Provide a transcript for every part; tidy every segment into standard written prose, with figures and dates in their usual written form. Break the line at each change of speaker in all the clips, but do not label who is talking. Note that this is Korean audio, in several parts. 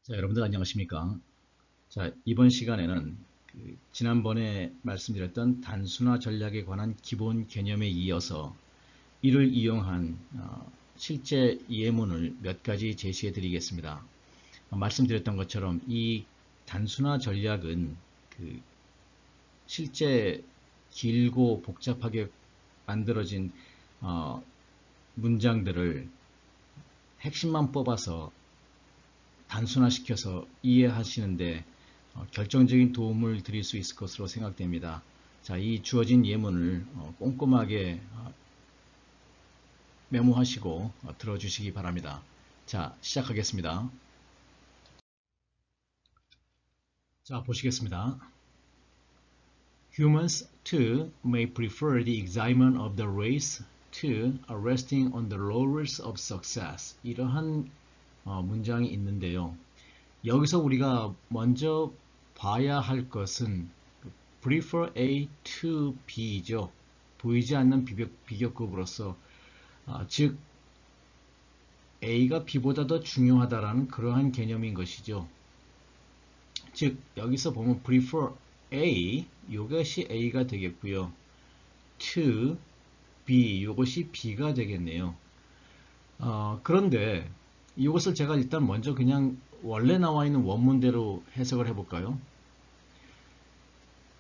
자, 여러분들 안녕하십니까? 자, 이번 시간에는 지난번에 말씀드렸던 단순화 전략에 관한 기본 개념에 이어서 이를 이용한 실제 예문을 몇 가지 제시해 드리겠습니다. 말씀드렸던 것처럼 이 단순화 전략은 실제 길고 복잡하게 만들어진 문장들을 핵심만 뽑아서 단순화시켜서 이해하시는데 결정적인 도움을 드릴 수 있을 것으로 생각됩니다. 자, 이 주어진 예문을 꼼꼼하게 메모하시고 들어주시기 바랍니다. 자, 시작하겠습니다. 자, 보시겠습니다. Humans too may prefer the excitement of the race to resting on the laurels of success. 이러한 문장이 있는데요. 여기서 우리가 먼저 봐야 할 것은 prefer A to B죠. 보이지 않는 비교급으로서 즉 A가 B보다 더 중요하다라는 그러한 개념인 것이죠. 즉 여기서 보면 prefer A 이것이 A가 되겠고요. to B 이것이 B가 되겠네요. 그런데 이것을 제가 일단 먼저 그냥 원래 나와 있는 원문대로 해석을 해볼까요?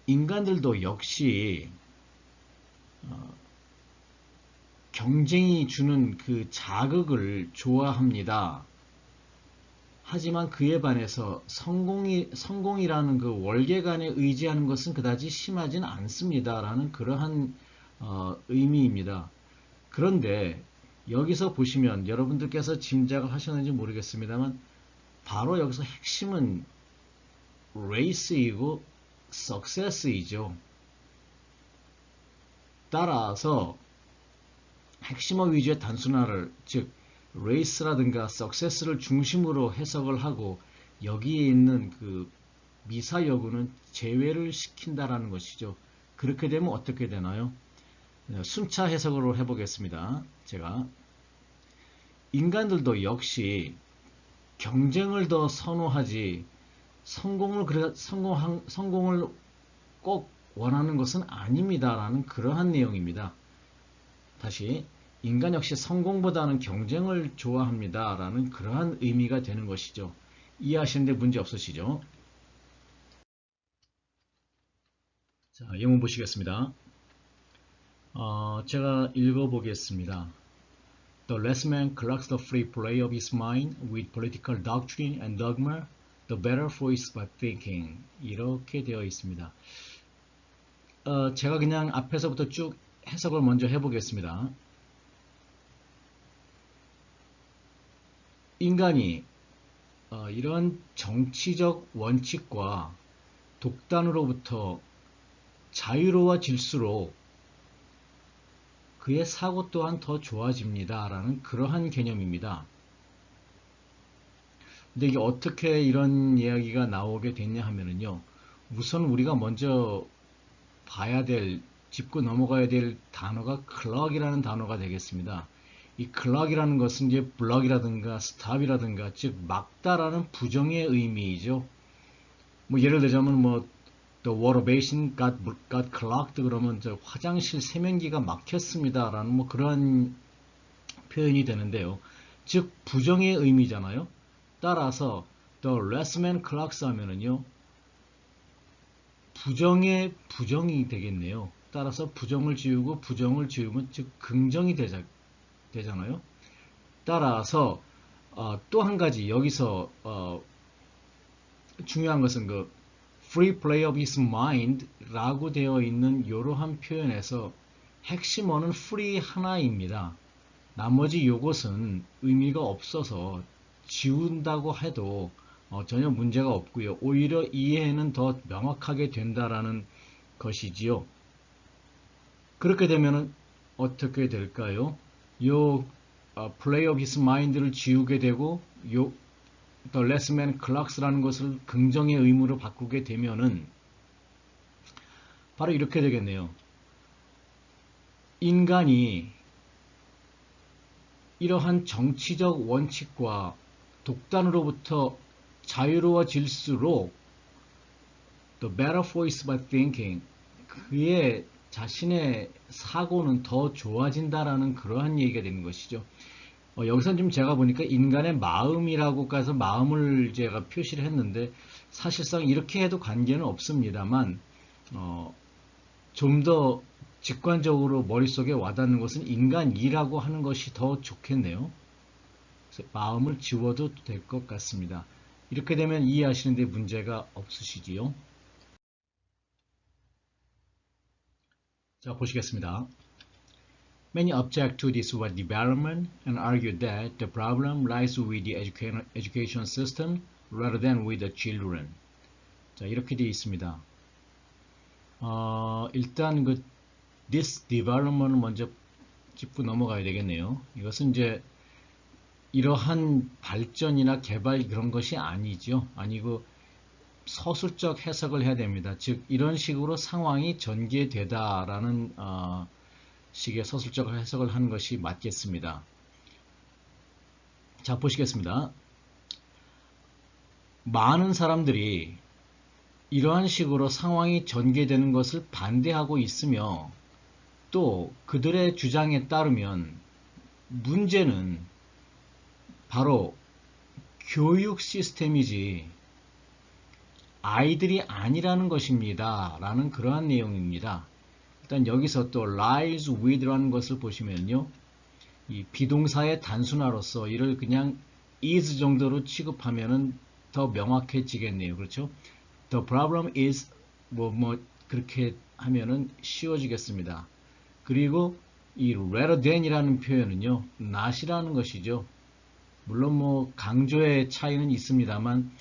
인간들도 역시 경쟁이 주는 그 자극을 좋아합니다. 하지만 그에 반해서 성공이라는 그 월계관에 의지하는 것은 그다지 심하진 않습니다. 라는 그러한 의미입니다. 그런데 여기서 보시면 여러분들께서 짐작을 하셨는지 모르겠습니다만 바로 여기서 핵심은 레이스이고 석세스이죠. 따라서 핵심어 위주의 단순화를 즉 레이스라든가 석세스를 중심으로 해석을 하고 여기에 있는 그 미사여구는 제외를 시킨다라는 것이죠. 그렇게 되면 어떻게 되나요? 순차 해석으로 해보겠습니다. 제가 인간들도 역시 경쟁을 더 선호하지 성공을 꼭 원하는 것은 아닙니다라는 그러한 내용입니다. 다시 인간 역시 성공보다는 경쟁을 좋아합니다라는 그러한 의미가 되는 것이죠. 이해하시는데 문제 없으시죠? 자, 예문 보시겠습니다. 제가 읽어보겠습니다. The less man clogs the free play of his mind with political doctrine and dogma, the better for his thinking. 이렇게 되어 있습니다. 제가 그냥 앞에서부터 쭉 해석을 먼저 해보겠습니다. 인간이 이런 정치적 원칙과 독단으로부터 자유로워질수록 그의 사고 또한 더 좋아집니다. 라는 그러한 개념입니다. 근데 이게 어떻게 이런 이야기가 나오게 됐냐 하면은요. 우선 우리가 먼저 봐야 될, 짚고 넘어가야 될 단어가 클럭이라는 단어가 되겠습니다. 이 클럭이라는 것은 이제 블럭이라든가 스탑이라든가 즉 막다라는 부정의 의미이죠. 뭐 예를 들자면 뭐 The water basin got clogged 그러면 저 화장실 세면기가 막혔습니다 라는 뭐 그런 표현이 되는데요. 즉 부정의 의미잖아요. 따라서 The less man clogs 하면은요 부정의 부정이 되겠네요. 따라서 부정을 지우고 부정을 지우면 즉 긍정이 되잖아요. 따라서 또 한 가지 여기서 중요한 것은 그 free play of his mind 라고 되어 있는 이러한 표현에서 핵심어는 free 하나입니다. 나머지 요것은 의미가 없어서 지운다고 해도 전혀 문제가 없고요. 오히려 이해는 더 명확하게 된다라는 것이지요. 그렇게 되면 어떻게 될까요? 요 play of his mind를 지우게 되고 요 The less man clocks라는 것을 긍정의 의무로 바꾸게 되면은 바로 이렇게 되겠네요. 인간이 이러한 정치적 원칙과 독단으로부터 자유로워질수록 the better for his by thinking 그의 자신의 사고는 더 좋아진다라는 그러한 얘기가 되는 것이죠. 여기서 좀 제가 보니까 인간의 마음이라고 해서 마음을 제가 표시를 했는데 사실상 이렇게 해도 관계는 없습니다만 좀 더 직관적으로 머릿속에 와닿는 것은 인간이라고 하는 것이 더 좋겠네요. 그래서 마음을 지워도 될 것 같습니다. 이렇게 되면 이해하시는 데 문제가 없으시지요? 자, 보시겠습니다. Many object to this word development and argue that the problem lies with the education system rather than with the children. 자, 이렇게 되어 있습니다. 일단 그 this development을 먼저 짚고 넘어가야 되겠네요. 이것은 이제 이러한 발전이나 개발 그런 것이 아니죠. 아니고 서술적 해석을 해야 됩니다. 즉 이런 식으로 상황이 전개되다라는 식의 서술적 해석을 하는 것이 맞겠습니다. 자, 보시겠습니다. 많은 사람들이 이러한 식으로 상황이 전개되는 것을 반대하고 있으며 또 그들의 주장에 따르면 문제는 바로 교육 시스템이지 아이들이 아니라는 것입니다. 라는 그러한 내용입니다. 일단 여기서 또 lies with라는 것을 보시면요. 이 비동사의 단순화로서 이를 그냥 is 정도로 취급하면은 더 명확해지겠네요. 그렇죠? The problem is 그렇게 하면은 쉬워지겠습니다. 그리고 이 rather than이라는 표현은요. not이라는 것이죠. 물론 강조의 차이는 있습니다만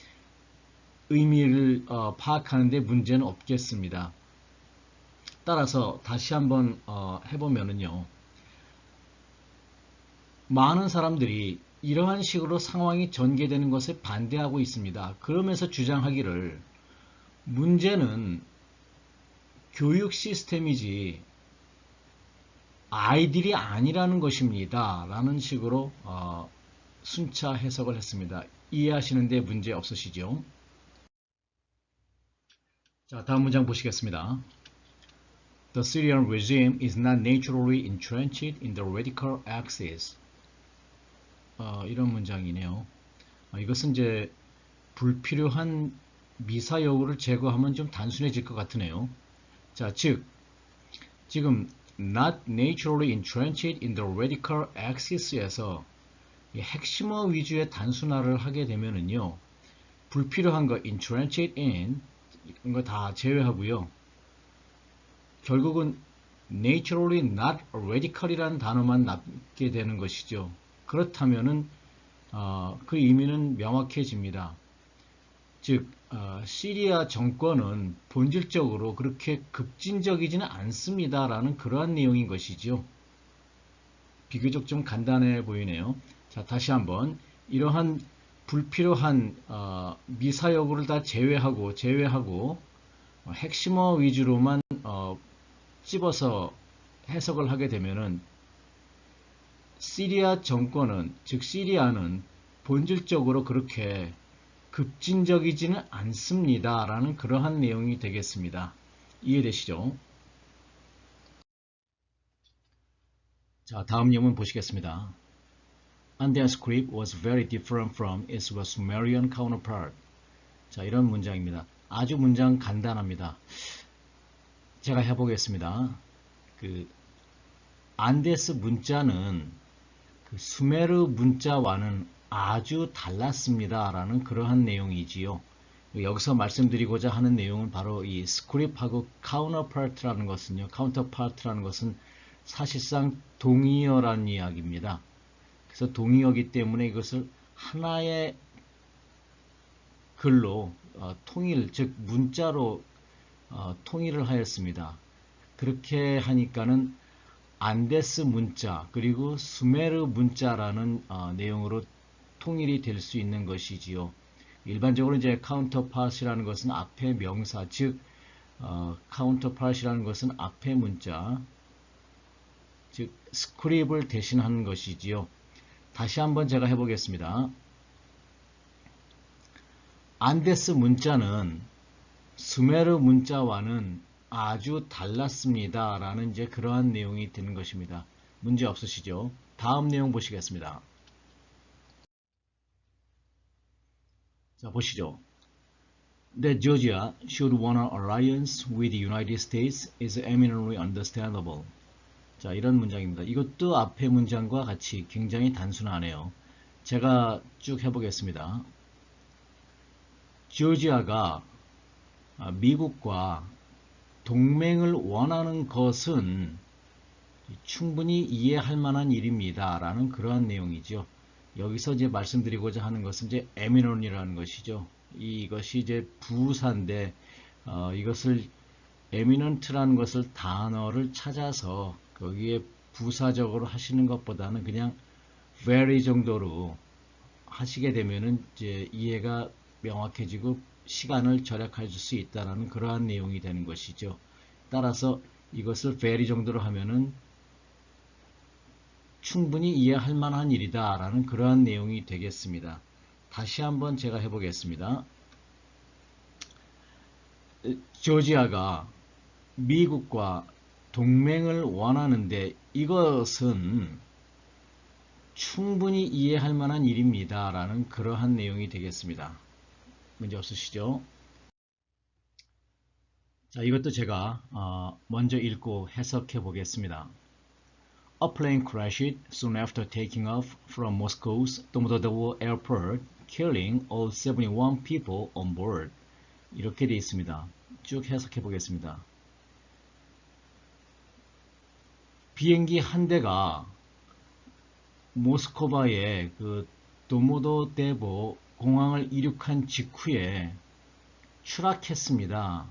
의미를 파악하는 데 문제는 없겠습니다. 따라서 다시 한번 해보면은요. 많은 사람들이 이러한 식으로 상황이 전개되는 것에 반대하고 있습니다. 그러면서 주장하기를 문제는 교육 시스템이지 아이들이 아니라는 것입니다. 라는 식으로 순차 해석을 했습니다. 이해하시는데 문제 없으시죠? 자, 다음 문장 보시겠습니다. The Syrian regime is not naturally entrenched in the radical axis. 이런 문장이네요. 이것은 이제 불필요한 미사여구를 제거하면 좀 단순해질 것 같으네요. 자, 즉 지금 not naturally entrenched in the radical axis에서 핵심어 위주의 단순화를 하게 되면은요. 불필요한 거 entrenched in 이런 거 다 제외하고요. 결국은 naturally not radical이라는 단어만 남게 되는 것이죠. 그렇다면은 그 의미는 명확해집니다. 즉 시리아 정권은 본질적으로 그렇게 급진적이지는 않습니다라는 그러한 내용인 것이죠. 비교적 좀 간단해 보이네요. 자, 다시 한번 이러한 불필요한 미사여구를 다 제외하고 핵심어 위주로만 찝어서 해석을 하게 되면은 시리아 정권은 즉 시리아는 본질적으로 그렇게 급진적이지는 않습니다. 라는 그러한 내용이 되겠습니다. 이해되시죠? 자, 다음 예문 보시겠습니다. Andean script was very different from its Sumerian counterpart. 자, 이런 문장입니다. 아주 문장 간단합니다. 제가 해보겠습니다. 그 안데스 문자는 그 수메르 문자와는 아주 달랐습니다. 라는 그러한 내용이지요. 여기서 말씀드리고자 하는 내용은 바로 이 스크립하고 카운터파트라는 것은요. 카운터파트라는 것은 사실상 동의어라는 이야기입니다. 그래서 동의어이기 때문에 이것을 하나의 글로 통일, 즉 문자로 통일을 하였습니다. 그렇게 하니까는 안데스 문자 그리고 수메르 문자라는 내용으로 통일이 될 수 있는 것이지요. 일반적으로 이제 카운터파트라는 것은 앞에 명사, 즉 카운터파트라는 것은 앞에 문자, 즉 스크립을 대신하는 것이지요. 다시 한번 제가 해보겠습니다. 안데스 문자는 수메르 문자와는 아주 달랐습니다. 라는 이제 그러한 내용이 되는 것입니다. 문제 없으시죠? 다음 내용 보시겠습니다. 자, 보시죠. That Georgia should want an alliance with the United States is eminently understandable. 자, 이런 문장입니다. 이것도 앞의 문장과 같이 굉장히 단순하네요. 제가 쭉 해보겠습니다. 조지아가 미국과 동맹을 원하는 것은 충분히 이해할 만한 일입니다. 라는 그러한 내용이죠. 여기서 이제 말씀드리고자 하는 것은 이제 eminent이라는 것이죠. 이것이 이제 부사인데, 이것을 eminent라는 것을 단어를 찾아서 거기에 부사적으로 하시는 것보다는 그냥 very 정도로 하시게 되면은 이제 이해가 명확해지고 시간을 절약할 수 있다는 그러한 내용이 되는 것이죠. 따라서 이것을 very 정도로 하면은 충분히 이해할 만한 일이다 라는 그러한 내용이 되겠습니다. 다시 한번 제가 해보겠습니다. 조지아가 미국과 동맹을 원하는데 이것은 충분히 이해할 만한 일입니다 라는 그러한 내용이 되겠습니다. 문제 없으시죠? 자, 이것도 제가 먼저 읽고 해석해 보겠습니다. A plane crashed soon after taking off from Moscow's Domodedovo airport, killing all 71 people on board. 이렇게 되어 있습니다. 쭉 해석해 보겠습니다. 비행기 한 대가 모스크바의 그 도모도데보 공항을 이륙한 직후에 추락했습니다.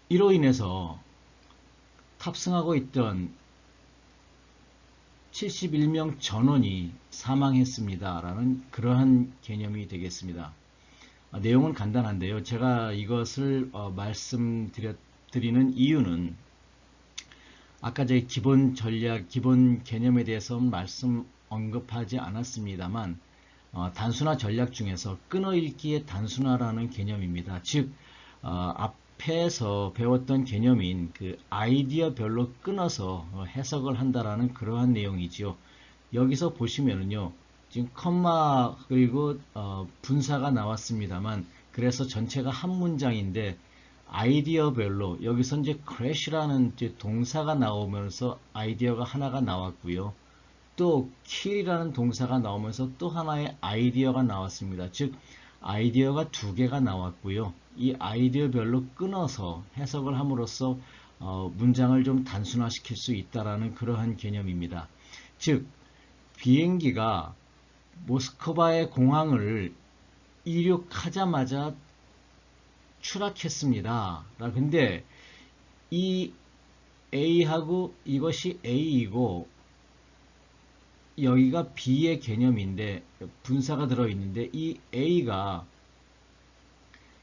이로 인해서 탑승하고 있던 71명 전원이 사망했습니다. 라는 그러한 개념이 되겠습니다. 내용은 간단한데요. 제가 이것을 말씀드리는 이유는 아까 제 기본 전략, 기본 개념에 대해서 언급하지 않았습니다만 단순화 전략 중에서 끊어읽기의 단순화라는 개념입니다. 즉 앞에서 배웠던 개념인 그 아이디어별로 끊어서 해석을 한다라는 그러한 내용이지요. 여기서 보시면은요. 지금 컴마 그리고 분사가 나왔습니다만 그래서 전체가 한 문장인데 아이디어별로 여기서 이제 crash라는 이제 동사가 나오면서 아이디어가 하나가 나왔고요. 또 kill이라는 동사가 나오면서 또 하나의 아이디어가 나왔습니다. 즉 아이디어가 두 개가 나왔고요. 이 아이디어별로 끊어서 해석을 함으로써 문장을 좀 단순화시킬 수 있다라는 그러한 개념입니다. 즉 비행기가 모스크바의 공항을 이륙하자마자 추락했습니다. 근데 이 A하고 이것이 A이고 여기가 B의 개념인데 분사가 들어있는데 이 A가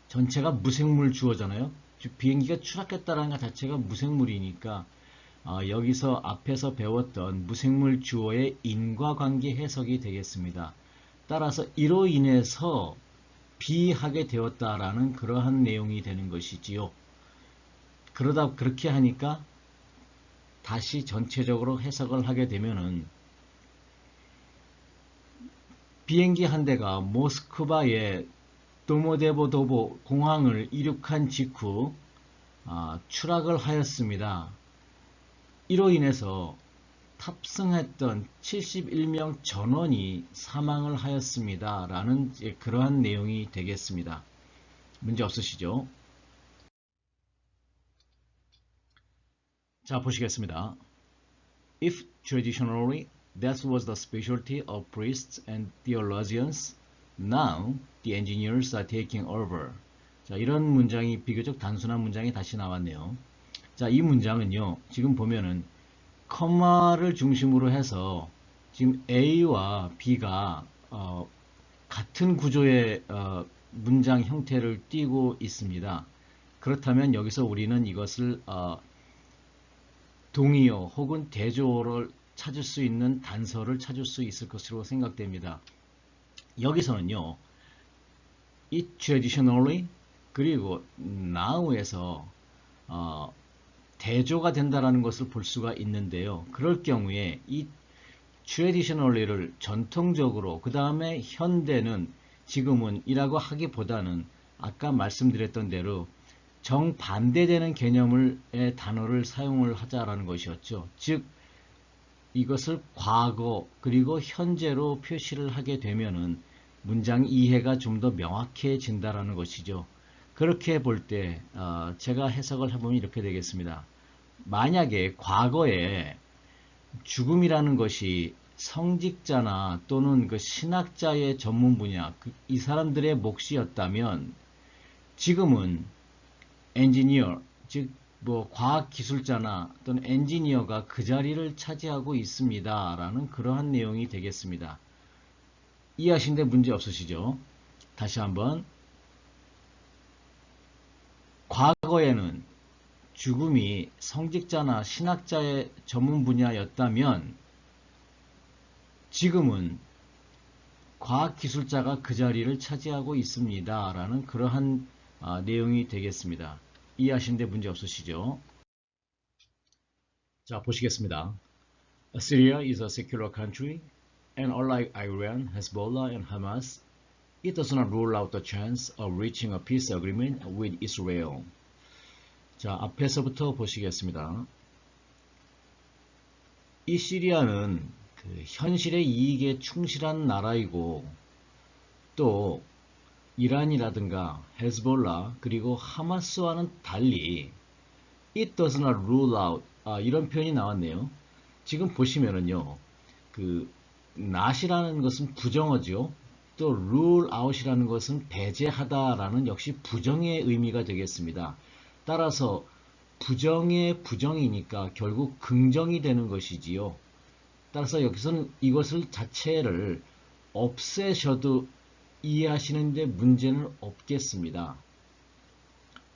전체가 무생물 주어잖아요. 즉 비행기가 추락했다는 것 자체가 무생물이니까 여기서 앞에서 배웠던 무생물 주어의 인과관계 해석이 되겠습니다. 따라서 이로 인해서 비하게 되었다라는 그러한 내용이 되는 것이지요. 그러다 그렇게 하니까 다시 전체적으로 해석을 하게 되면은 비행기 한 대가 모스크바의 도모데보도보 공항을 이륙한 직후 추락을 하였습니다. 이로 인해서 탑승했던 71명 전원이 사망을 하였습니다. 라는 그러한 내용이 되겠습니다. 문제 없으시죠? 자, 보시겠습니다. If traditionally that was the specialty of priests and theologians, now the engineers are taking over. 자, 이런 문장이 비교적 단순한 문장이 다시 나왔네요. 자, 이 문장은요. 지금 보면은 컴마를 중심으로 해서 지금 A와 B가 같은 구조의 문장 형태를 띠고 있습니다. 그렇다면 여기서 우리는 이것을 동의어 혹은 대조어를 찾을 수 있는 단서를 찾을 수 있을 것으로 생각됩니다. 여기서는요. it traditionally 그리고 now에서 대조가 된다라는 것을 볼 수가 있는데요. 그럴 경우에 이 traditionally를 전통적으로 그 다음에 현대는 지금은 이라고 하기보다는 아까 말씀드렸던 대로 정반대되는 개념의 단어를 사용을 하자라는 것이었죠. 즉 이것을 과거 그리고 현재로 표시를 하게 되면은 문장 이해가 좀 더 명확해진다라는 것이죠. 그렇게 볼 때 제가 해석을 해보면 이렇게 되겠습니다. 만약에 과거에 죽음이라는 것이 성직자나 또는 그 신학자의 전문 분야, 이 사람들의 몫이었다면 지금은 엔지니어, 즉 뭐 과학기술자나 또는 엔지니어가 그 자리를 차지하고 있습니다. 라는 그러한 내용이 되겠습니다. 이해하시는데 문제 없으시죠? 다시 한번 과거에는 죽음이 성직자나 신학자의 전문 분야였다면 지금은 과학기술자가 그 자리를 차지하고 있습니다. 라는 그러한 내용이 되겠습니다. 이해하시는데 문제 없으시죠? 자, 보시겠습니다. Syria is a secular country, and unlike Iran, Hezbollah, and Hamas, it does not rule out the chance of reaching a peace agreement with Israel. 자, 앞에서부터 보시겠습니다. 이 시리아는 그 현실의 이익에 충실한 나라이고 또 이란이라든가 헤즈볼라 그리고 하마스와는 달리 it does not rule out 이런 표현이 나왔네요. 지금 보시면은요, 그 not이라는 것은 부정어죠. 또 rule out이라는 것은 배제하다라는 역시 부정의 의미가 되겠습니다. 따라서 부정의 부정이니까 결국 긍정이 되는 것이지요. 따라서 여기서는 이것을 자체를 없애셔도 이해하시는데 문제는 없겠습니다.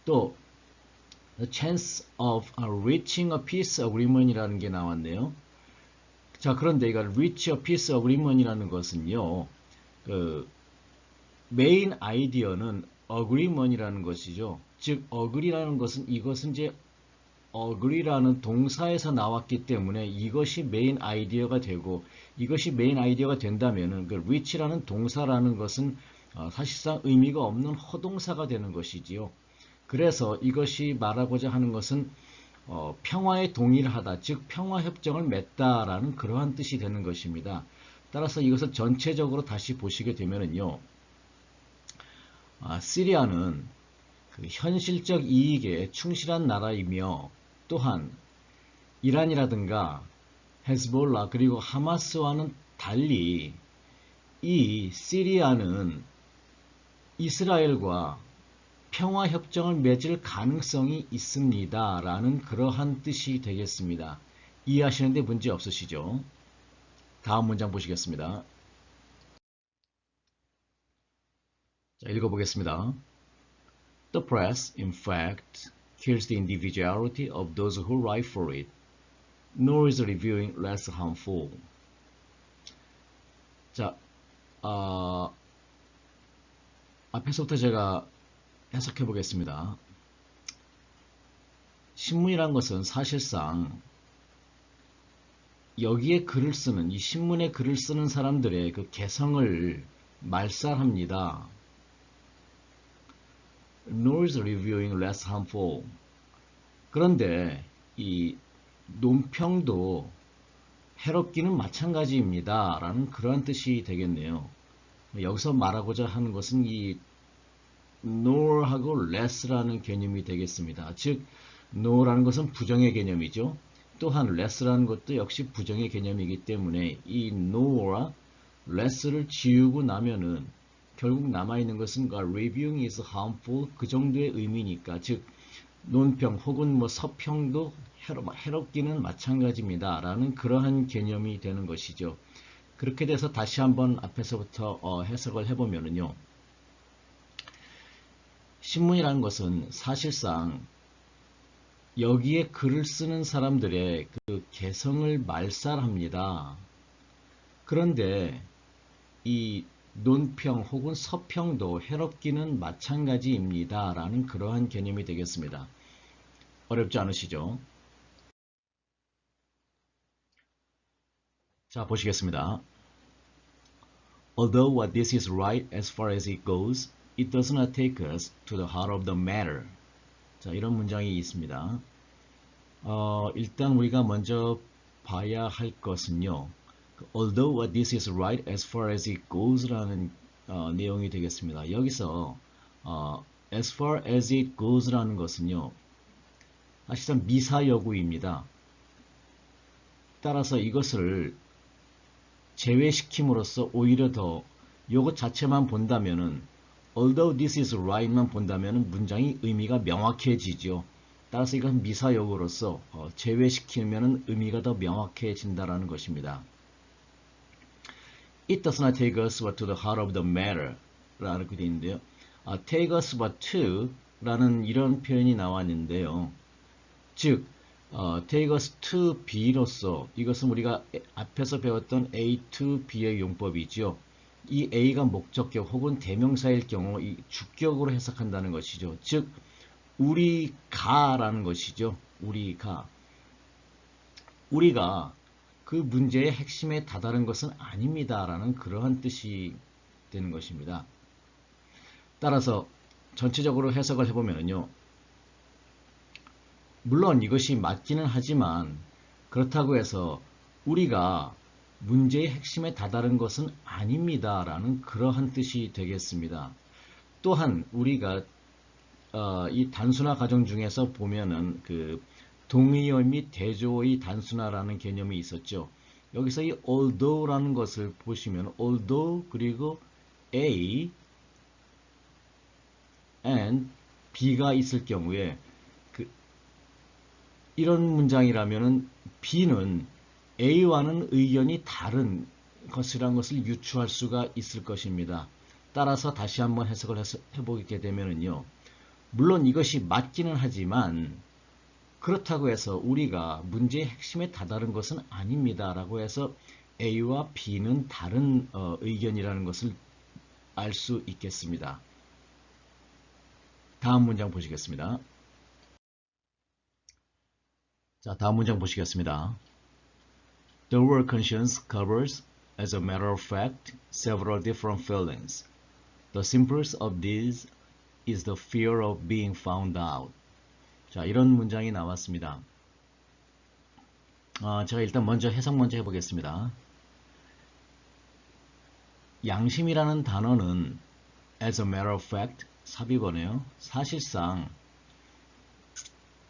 또 the chance of reaching a peace agreement 이라는 게 나왔네요. 자, 그런데 이거 reach a peace agreement 이라는 것은요, 그 메인 아이디어는 agreement 이라는 것이죠. 즉 agree라는 것은 이것은 이제 agree라는 동사에서 나왔기 때문에 이것이 메인 아이디어가 되고, 이것이 메인 아이디어가 된다면은 그 reach라는 동사라는 것은 사실상 의미가 없는 허동사가 되는 것이지요. 그래서 이것이 말하고자 하는 것은 평화에 동의하다, 즉 평화협정을 맺다라는 그러한 뜻이 되는 것입니다. 따라서 이것을 전체적으로 다시 보시게 되면은요, 시리아는 그 현실적 이익에 충실한 나라이며 또한 이란이라든가 헤즈볼라 그리고 하마스와는 달리 이 시리아는 이스라엘과 평화협정을 맺을 가능성이 있습니다. 라는 그러한 뜻이 되겠습니다. 이해하시는데 문제 없으시죠? 다음 문장 보시겠습니다. 자, 읽어보겠습니다. The press, in fact, kills the individuality of those who write for it, nor is reviewing less harmful. 자, 앞에서부터 제가 해석해 보겠습니다. 신문이란 것은 사실상 여기에 글을 쓰는, 이 신문에 글을 쓰는 사람들의 그 개성을 말살합니다. Nor is reviewing less harmful. 그런데 이 논평도 해롭기는 마찬가지입니다. 라는 그러한 뜻이 되겠네요. 여기서 말하고자 하는 것은 이 nor하고 less라는 개념이 되겠습니다. 즉, no라는 것은 부정의 개념이죠. 또한 less라는 것도 역시 부정의 개념이기 때문에 이 no와 less를 지우고 나면은 결국 남아있는 것은 reviewing is harmful 그 정도의 의미니까, 즉 논평 혹은 뭐 서평도 해롭기는 마찬가지입니다. 라는 그러한 개념이 되는 것이죠. 그렇게 돼서 다시 한번 앞에서부터 해석을 해보면은요, 신문이라는 것은 사실상 여기에 글을 쓰는 사람들의 그 개성을 말살합니다. 그런데 이 논평 혹은 서평도 해롭기는 마찬가지입니다. 라는 그러한 개념이 되겠습니다. 어렵지 않으시죠? 자, 보시겠습니다. Although what this is right as far as it goes, it does not take us to the heart of the matter. 자, 이런 문장이 있습니다. 일단 우리가 먼저 봐야 할 것은요. Although what this is right as far as it goes라는 내용이 되겠습니다. 여기서 as far as it goes라는 것은요. 사실상 미사여구입니다. 따라서 이것을 제외시킴으로써 오히려 더 요것 자체만 본다면은 although this is right만 본다면은 문장이 의미가 명확해지죠. 따라서 이건 미사여구로서 제외시키면은 의미가 더 명확해진다라는 것입니다. It does not take us but to the heart of the matter 라고 되어 있는데요. take us but to 라는 이런 표현이 나왔는데요. 즉 take us to B로서 이것은 우리가 앞에서 배웠던 A to B의 용법이죠. 이 A가 목적격 혹은 대명사일 경우 이 주격으로 해석한다는 것이죠. 즉 우리가라는 것이죠. 우리가 그 문제의 핵심에 다다른 것은 아닙니다. 라는 그러한 뜻이 되는 것입니다. 따라서 전체적으로 해석을 해보면요. 물론 이것이 맞기는 하지만 그렇다고 해서 우리가 문제의 핵심에 다다른 것은 아닙니다. 라는 그러한 뜻이 되겠습니다. 또한 우리가 이 단순화 과정 중에서 보면은 그 동의어 및 대조의 단순화라는 개념이 있었죠. 여기서 이 although라는 것을 보시면 although 그리고 A and B가 있을 경우에 이런 문장이라면은 B는 A와는 의견이 다른 것이란 것을 유추할 수가 있을 것입니다. 따라서 다시 한번 해석을 해보게 되면은요. 물론 이것이 맞기는 하지만 그렇다고 해서 우리가 문제의 핵심에 다다른 것은 아닙니다. 라고 해서 A와 B는 다른 의견이라는 것을 알 수 있겠습니다. 다음 문장 보시겠습니다. 자, 다음 문장 보시겠습니다. The word conscience covers, as a matter of fact, several different feelings. The simplest of these is the fear of being found out. 자, 이런 문장이 나왔습니다. 제가 일단 먼저 해석 먼저 해보겠습니다. 양심이라는 단어는 as a matter of fact, 삽입어네요. 사실상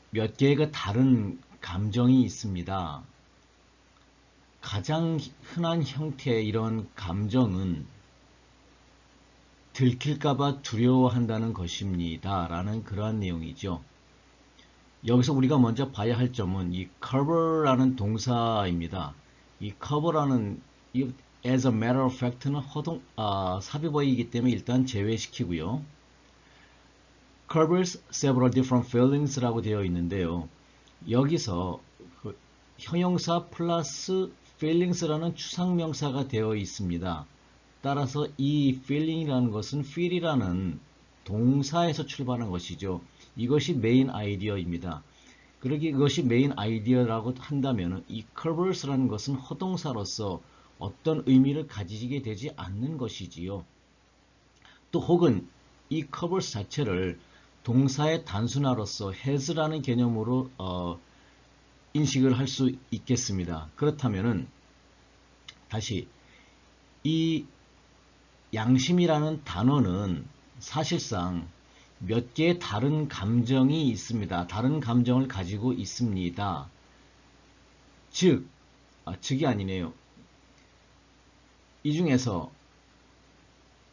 몇 개의 그 다른 감정이 있습니다. 가장 흔한 형태의 이런 감정은 들킬까봐 두려워한다는 것입니다. 라는 그러한 내용이죠. 여기서 우리가 먼저 봐야 할 점은 이 cover라는 동사입니다. 이 cover라는 이 as a matter of fact는 삽입어이기 때문에 일단 제외시키고요. covers several different feelings라고 되어 있는데요. 여기서 그 형용사 플러스 feelings라는 추상명사가 되어 있습니다. 따라서 이 feeling이라는 것은 feel이라는 동사에서 출발한 것이죠. 이것이 메인 아이디어입니다. 그러기 이것이 메인 아이디어라고 한다면 이 covers라는 것은 허동사로서 어떤 의미를 가지게 되지 않는 것이지요. 또 혹은 이 covers 자체를 동사의 단순화로서 has라는 개념으로 인식을 할 수 있겠습니다. 그렇다면은 다시 이 양심이라는 단어는 사실상 몇 개의 다른 감정이 있습니다. 다른 감정을 가지고 있습니다. 즉이 아니네요. 이 중에서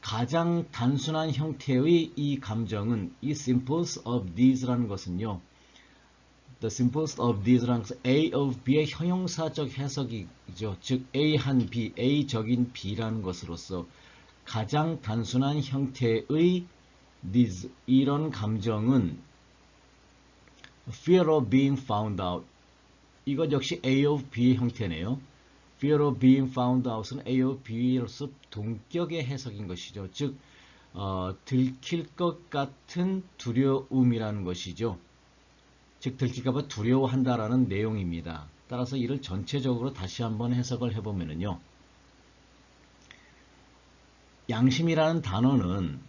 가장 단순한 형태의 이 감정은 이 simplest of these라는 것은요. The simplest of these라는 것은 A of B의 형용사적 해석이죠. 즉 A한 B, A적인 B라는 것으로서 가장 단순한 형태의 these, 이런 감정은 fear of being found out. 이것 역시 A of B의 형태네요. fear of being found out은 A와 B로서 동격의 해석인 것이죠. 즉 들킬 것 같은 두려움이라는 것이죠. 즉 들킬까봐 두려워한다라는 내용입니다. 따라서 이를 전체적으로 다시 한번 해석을 해보면요. 양심이라는 단어는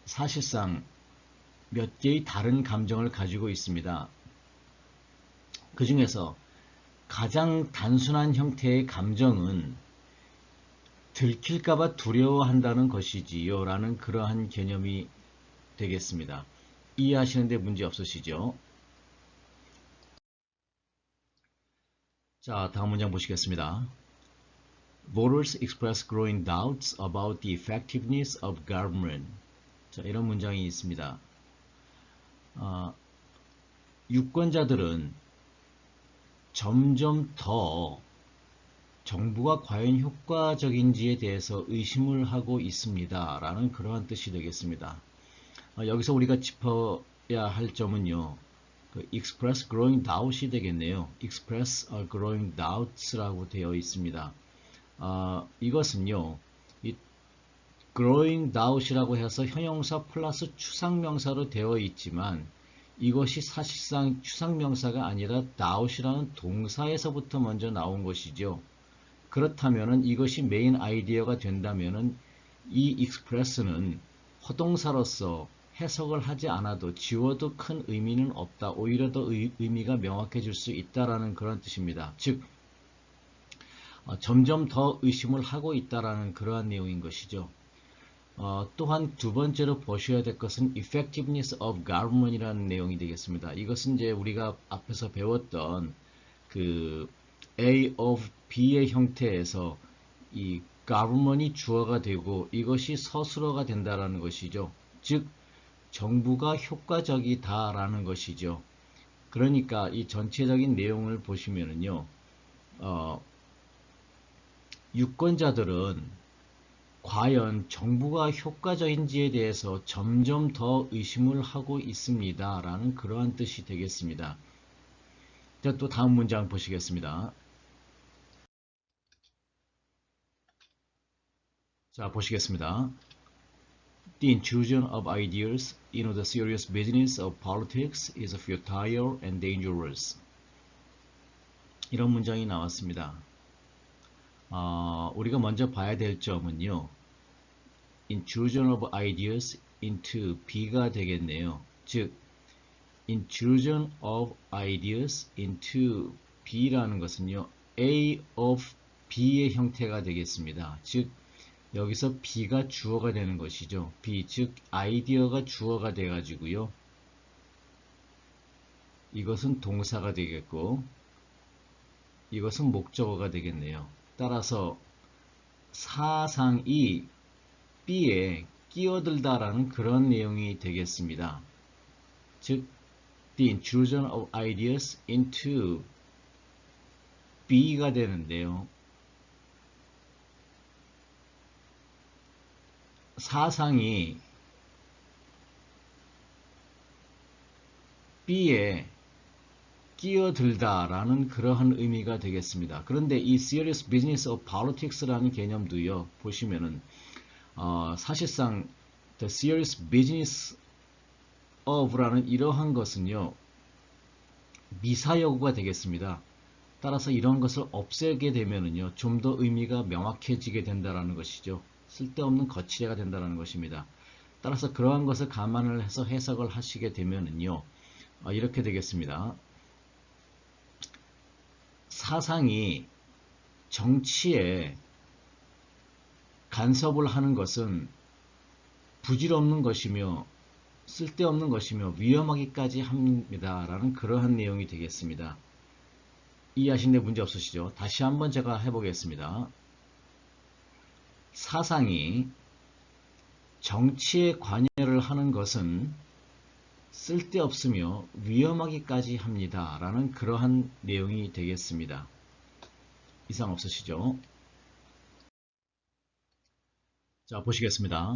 사실상 몇 개의 다른 감정을 가지고 있습니다. 그 중에서 가장 단순한 형태의 감정은 들킬까봐 두려워한다는 것이지요 라는 그러한 개념이 되겠습니다. 이해하시는데 문제 없으시죠? 자, 다음 문장 보시겠습니다. Voters express growing doubts about the effectiveness of government. 자, 이런 문장이 있습니다. 유권자들은 점점 더 정부가 과연 효과적인지에 대해서 의심을 하고 있습니다. 라는 그러한 뜻이 되겠습니다. 여기서 우리가 짚어야 할 점은요. express growing doubt이 되겠네요. express growing doubts라고 되어 있습니다. 이것은요. 이 growing doubt이라고 해서 형용사 플러스 추상명사로 되어 있지만 이것이 사실상 추상명사가 아니라 doubt이라는 동사에서부터 먼저 나온 것이죠. 그렇다면 이것이 메인 아이디어가 된다면 이 express는 허동사로서 해석을 하지 않아도 지워도 큰 의미는 없다. 오히려 더 의미가 명확해질 수 있다라는 그런 뜻입니다. 즉 점점 더 의심을 하고 있다라는 그러한 내용인 것이죠. 또한 두 번째로 보셔야 될 것은 effectiveness of government이라는 내용이 되겠습니다. 이것은 이제 우리가 앞에서 배웠던 그 A of B의 형태에서 이 government이 주어가 되고 이것이 서술어가 된다라는 것이죠. 즉 정부가 효과적이다라는 것이죠. 그러니까 이 전체적인 내용을 보시면은요, 유권자들은 과연 정부가 효과적인지에 대해서 점점 더 의심을 하고 있습니다. 라는 그러한 뜻이 되겠습니다. 자, 또 다음 문장 보시겠습니다. 자, 보시겠습니다. The intrusion of ideas into the serious business of politics is futile and dangerous. 이런 문장이 나왔습니다. 우리가 먼저 봐야 될 점은요. intrusion of ideas into B가 되겠네요. 즉, intrusion of ideas into B라는 것은요. A of B의 형태가 되겠습니다. 즉, 여기서 B가 주어가 되는 것이죠. B, 즉 아이디어가 주어가 돼가지고요. 이것은 동사가 되겠고 이것은 목적어가 되겠네요. 따라서 사상이 B에 끼어들다라는 그런 내용이 되겠습니다. 즉, the intrusion of ideas into B가 되는데요. 사상이 B에 끼어들다라는 그러한 의미가 되겠습니다. 그런데 이 serious business of politics라는 개념도요. 보시면은 사실상 the serious business of라는 이러한 것은요. 미사여구가 되겠습니다. 따라서 이런 것을 없애게 되면은요. 좀 더 의미가 명확해지게 된다라는 것이죠. 쓸데없는 거치대가 된다는 것입니다. 따라서 그러한 것을 감안을 해서 해석을 하시게 되면은요. 이렇게 되겠습니다. 사상이 정치에 간섭을 하는 것은 부질없는 것이며 쓸데없는 것이며 위험하기까지 합니다. 라는 그러한 내용이 되겠습니다. 이해하시는데 문제 없으시죠? 다시 한번 제가 해보겠습니다. 사상이 정치에 관여를 하는 것은 쓸데없으며 위험하기까지 합니다. 라는 그러한 내용이 되겠습니다. 이상 없으시죠? 자, 보시겠습니다.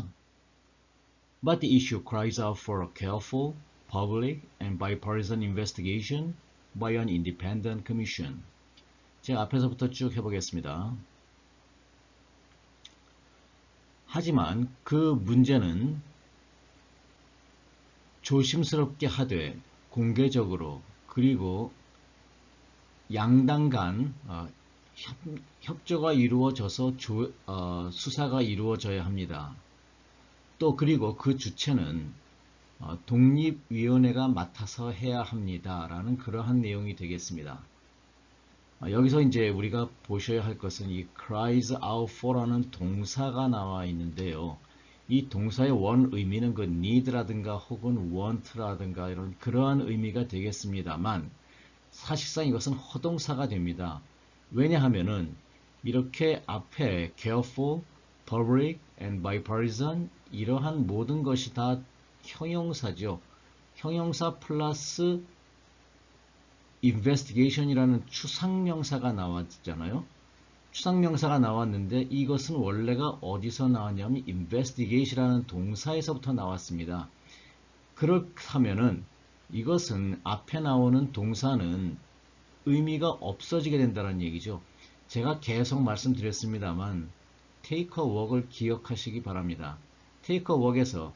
But the issue cries out for a careful, public, and bipartisan investigation by an independent commission. 제가 앞에서부터 쭉 해보겠습니다. 하지만 그 문제는 조심스럽게 하되 공개적으로 그리고 양당 간 협조가 이루어져서 수사가 이루어져야 합니다. 또 그리고 그 주체는 독립위원회가 맡아서 해야 합니다. 라는 그러한 내용이 되겠습니다. 여기서 이제 우리가 보셔야 할 것은 이 cries out for라는 동사가 나와 있는데요. 이 동사의 원 의미는 그 need라든가 혹은 want라든가 이런 그러한 의미가 되겠습니다만 사실상 이것은 허동사가 됩니다. 왜냐하면은 이렇게 앞에 careful, public, and bipartisan 이러한 모든 것이 다 형용사죠. 형용사 플러스 investigation이라는 추상명사가 나왔잖아요. 추상명사가 나왔는데 이것은 원래가 어디서 나왔냐면 investigate이라는 동사에서부터 나왔습니다. 그렇다면은 이것은 앞에 나오는 동사는 의미가 없어지게 된다는 얘기죠. 제가 계속 말씀드렸습니다만 take a walk을 기억하시기 바랍니다. take a walk에서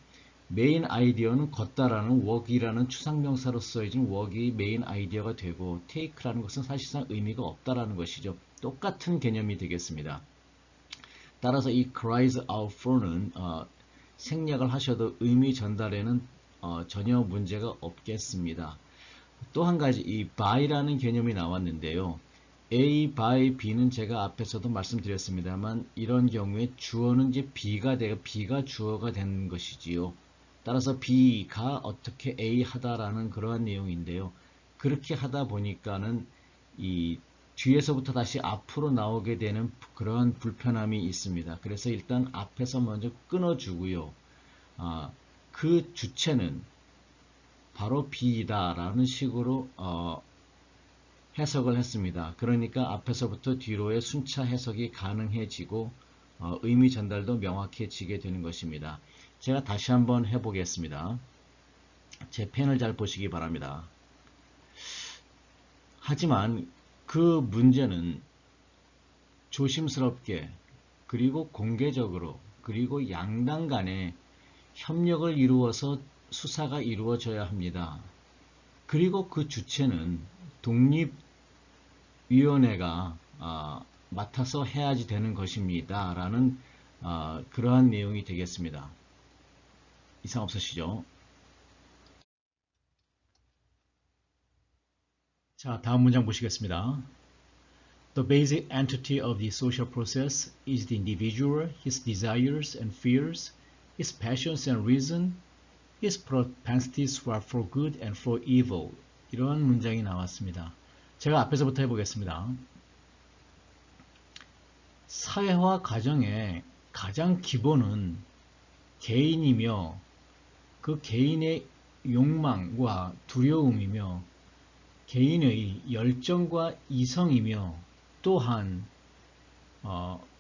메인 아이디어는 걷다라는 walk이라는 추상명사로 쓰여진 walk이 메인 아이디어가 되고 take라는 것은 사실상 의미가 없다라는 것이죠. 똑같은 개념이 되겠습니다. 따라서 이 cries out for는 생략을 하셔도 의미 전달에는 전혀 문제가 없겠습니다. 또 한 가지 이 by라는 개념이 나왔는데요. A by B는 제가 앞에서도 말씀드렸습니다만 이런 경우에 주어는 이제 B가 되고 B가 주어가 되는 것이지요. 따라서 B가 어떻게 A 하다라는 그러한 내용인데요. 그렇게 하다 보니까는 이 뒤에서부터 다시 앞으로 나오게 되는 그러한 불편함이 있습니다. 그래서 일단 앞에서 먼저 끊어주고요. 그 주체는 바로 B이다 라는 식으로 해석을 했습니다. 그러니까 앞에서부터 뒤로의 순차 해석이 가능해지고 의미 전달도 명확해지게 되는 것입니다. 제가 다시 한번 해보겠습니다. 제 펜을 잘 보시기 바랍니다. 하지만 그 문제는 조심스럽게 그리고 공개적으로 그리고 양당 간에 협력을 이루어서 수사가 이루어져야 합니다. 그리고 그 주체는 독립위원회가 맡아서 해야지 되는 것입니다. 라는 그러한 내용이 되겠습니다. 이상 없으시죠? 자, 다음 문장 보시겠습니다. The basic entity of the social process is the individual, his desires and fears, his passions and reason, his propensities for good and for evil. 이러한 문장이 나왔습니다. 제가 앞에서부터 해보겠습니다. 사회화 과정의 가장 기본은 개인이며 그 개인의 욕망과 두려움이며 개인의 열정과 이성이며 또한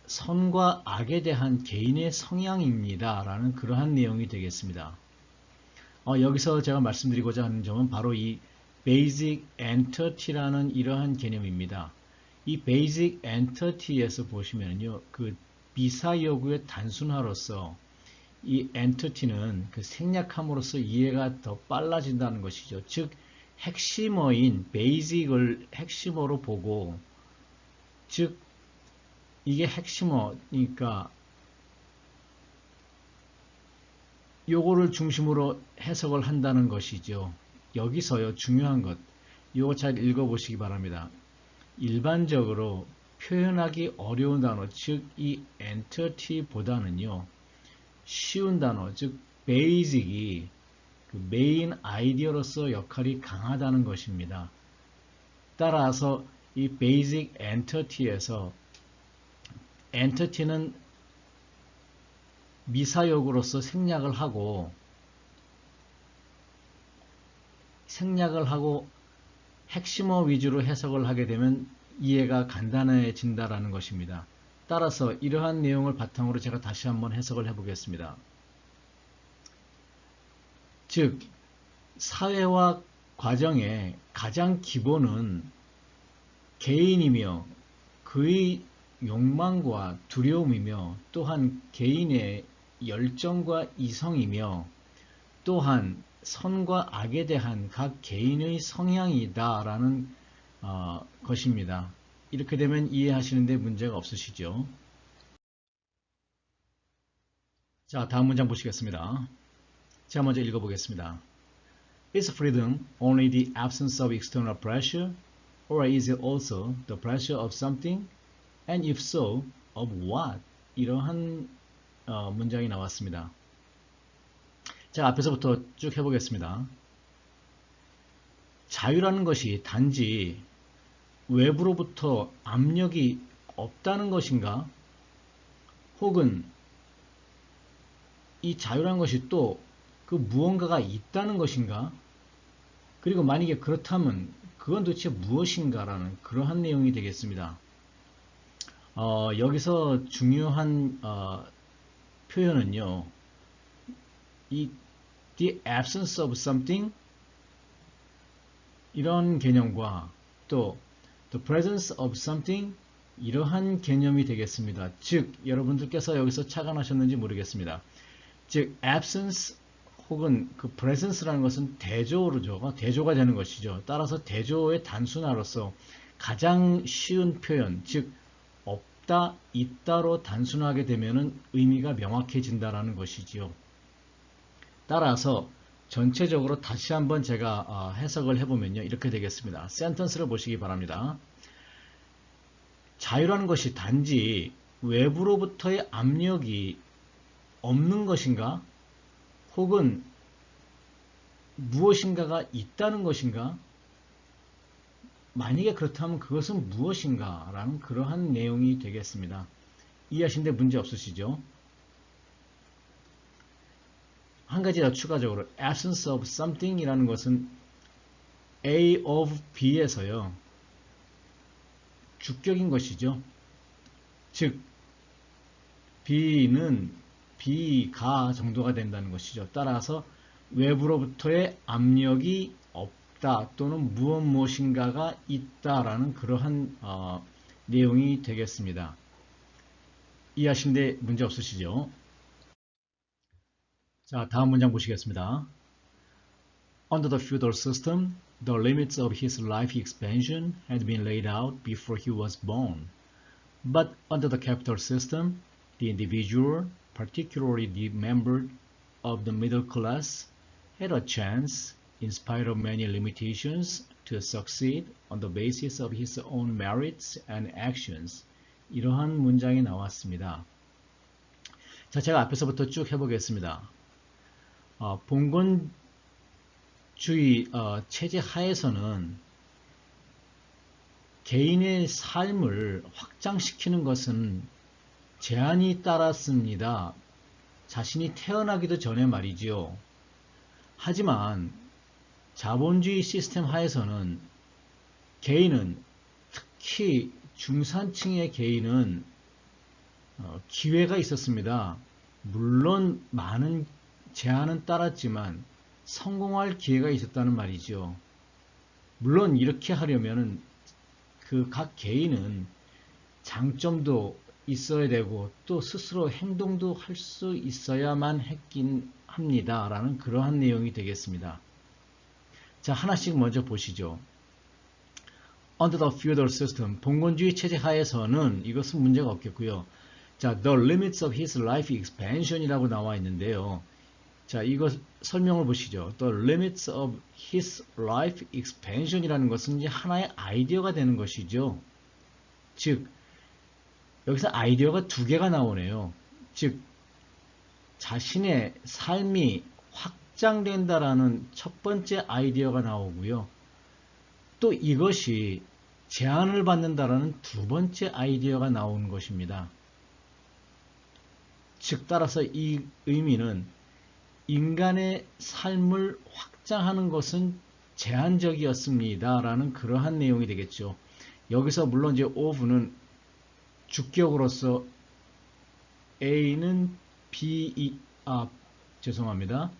선과 악에 대한 개인의 성향입니다. 라는 그러한 내용이 되겠습니다. 여기서 제가 말씀드리고자 하는 점은 바로 이 Basic Entity라는 이러한 개념입니다. 이 Basic Entity에서 보시면요, 그 미사 여구의 단순화로서 이 Entity는 그 생략함으로써 이해가 더 빨라진다는 것이죠. 즉 핵심어인 Basic을 핵심어로 보고, 즉 이게 핵심어니까 요거를 중심으로 해석을 한다는 것이죠. 여기서요, 중요한 것, 요거 잘 읽어보시기 바랍니다. 일반적으로 표현하기 어려운 단어, 즉 이 entity보다는요, 쉬운 단어, 즉 basic이 그 메인 아이디어로서 역할이 강하다는 것입니다. 따라서 이 basic entity에서 entity는 미사역으로서 생략을 하고 핵심어 위주로 해석을 하게 되면 이해가 간단해진다라는 것입니다. 따라서 이러한 내용을 바탕으로 제가 다시 한번 해석을 해보겠습니다. 즉 사회화 과정의 가장 기본은 개인이며 그의 욕망과 두려움이며 또한 개인의 열정과 이성이며 또한 선과 악에 대한 각 개인의 성향이다라는 것입니다. 이렇게 되면 이해하시는데 문제가 없으시죠? 자, 다음 문장 보시겠습니다. 제가 먼저 읽어보겠습니다. Is freedom only the absence of external pressure, or is it also the pressure of something? And if so, of what? 이러한 문장이 나왔습니다. 제가 앞에서부터 쭉 해보겠습니다. 자유라는 것이 단지 외부로부터 압력이 없다는 것인가? 혹은 이 자유라는 것이 또 그 무언가가 있다는 것인가? 그리고 만약에 그렇다면 그건 도대체 무엇인가라는 그러한 내용이 되겠습니다. 여기서 중요한 표현은요. 이 the absence of something 이런 개념과 또 the presence of something 이러한 개념이 되겠습니다. 즉 여러분들께서 여기서 착안하셨는지 모르겠습니다. 즉 absence 혹은 그 presence라는 것은 대조가 되는 것이죠. 따라서 대조의 단순화로서 가장 쉬운 표현, 즉 없다, 있다로 단순하게 되면은 의미가 명확해진다라는 것이지요. 따라서 전체적으로 다시 한번 제가 해석을 해보면요. 이렇게 되겠습니다. 센텐스를 보시기 바랍니다. 자유라는 것이 단지 외부로부터의 압력이 없는 것인가? 혹은 무엇인가가 있다는 것인가? 만약에 그렇다면 그것은 무엇인가? 라는 그러한 내용이 되겠습니다. 이해하시는데 문제 없으시죠? 한 가지 더 추가적으로 absence of something 이라는 것은 A of B에서요. 주격인 것이죠. 즉 B는 B가 정도가 된다는 것이죠. 따라서 외부로부터의 압력이 없다 또는 무엇인가가 있다라는 그러한 내용이 되겠습니다. 이해하시는데 문제 없으시죠? 자, 다음 문장 보시겠습니다. Under the feudal system, the limits of his life expansion had been laid out before he was born. But under the capital system, the individual, particularly the member of the middle class, had a chance, in spite of many limitations, to succeed on the basis of his own merits and actions. 이러한 문장이 나왔습니다. 자, 제가 앞에서부터 쭉 해보겠습니다. 봉건주의 체제 하에서는 개인의 삶을 확장시키는 것은 제한이 따랐습니다. 자신이 태어나기도 전에 말이지요. 하지만 자본주의 시스템 하에서는 개인은 특히 중산층의 개인은 기회가 있었습니다. 물론 많은 제한은 따랐지만 성공할 기회가 있었다는 말이죠. 물론 이렇게 하려면 그 각 개인은 장점도 있어야 되고 또 스스로 행동도 할 수 있어야만 했긴 합니다. 라는 그러한 내용이 되겠습니다. 자, 하나씩 먼저 보시죠. Under the feudal system, 봉건주의 체제 하에서는 이것은 문제가 없겠고요. 자, the limits of his life expansion이라고 나와 있는데요. 자, 이거 설명을 보시죠. The limits of his life expansion이라는 것은 이제 하나의 아이디어가 되는 것이죠. 즉, 여기서 아이디어가 두 개가 나오네요. 즉, 자신의 삶이 확장된다라는 첫 번째 아이디어가 나오고요. 또 이것이 제한을 받는다라는 두 번째 아이디어가 나오는 것입니다. 즉, 따라서 이 의미는 인간의 삶을 확장하는 것은 제한적이었습니다. 라는 그러한 내용이 되겠죠. 여기서 물론 이제 of는 주격으로서 A는 죄송합니다.